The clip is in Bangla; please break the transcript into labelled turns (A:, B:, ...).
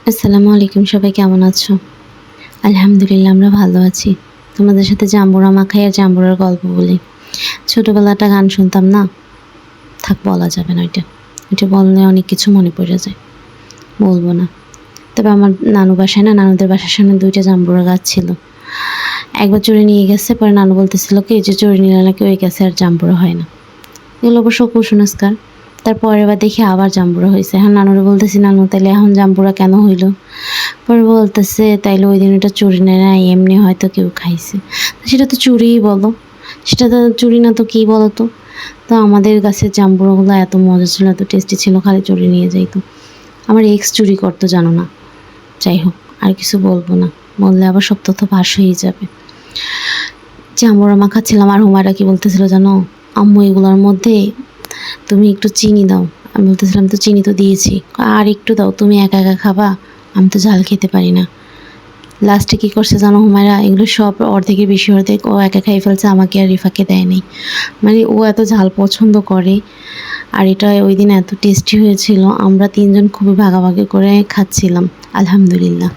A: আসসালামু আলাইকুম, সবাই কেমন আছো? আলহামদুলিল্লাহ আমরা ভালো আছি। তোমাদের সাথে জাম্বুরা মাখাই আর জাম্বুরার গল্প বলি। ছোটবেলায় একটা গান শুনতাম না? থাক বলা যাবে না ওইটা। ওইটা বললে অনেক কিছু মনে পড়ে যায়। বলব না। তবে আমার নানুদের বাসার সামনে ২ টা জাম্বুরা গাছ ছিল। একবার চুরি নিয়ে গেছে, পরে নানু বলতেছিল কি যে চুরি নিলে নাকি ওই গাছে আর জাম্বুরা হয় না। এগুলো অবশ্য কুসংস্কার। তার পরের বার দেখি আবার জাম্বুরা হইছে। এখন নানুরে বলতেছি, "নানু তাইলে এখন জাম্বুরা কেন হইল?" পরে বলতেছে, "তাইলে ওইদিন ওটা চুরি নেয় নাই, এমনি হয়তো কেউ খাইছে।" সেটা তো চুরিই বলো। সেটা তো চুরি না তো কী বলো তো? তো আমাদের গাছের জাম্বুরাগুলো এত মজা ছিল, এত টেস্টি ছিল, খালি চুরি নিয়ে যাইতো। আমার এক্স চুরি করতো জানো না? যাই হোক, আর কিছু বলবো না। বললে আবার সব তথ্য ফাঁস হয়ে যাবে। জাম্বুরা মাখাচ্ছিলাম আর হুমায়রা কি বলতেছিল জানো? "আম্মু এগুলোর মধ্যে তুমি একটু চিনি দাও।" আমি বলতেছিলাম, "তো চিনি তো দিয়েছি।" "আর একটু দাও, তুমি একা একা খাবা, আমি তো ঝাল খেতে পারি না।" লাস্টে কী করছে জানো হুমায়রা? এগুলো সব অর্ধেকের বেশি অর্ধেক ও একা খেয়ে ফেলছে, আমাকে আর রিফাকে দেয় নাই। মানে ও এত ঝাল পছন্দ করে, আর এটা ওই দিন এত টেস্টি হয়েছিল, আমরা ৩ জন খুবই ভাগাভাগি করে খাচ্ছিলাম। আলহামদুলিল্লাহ।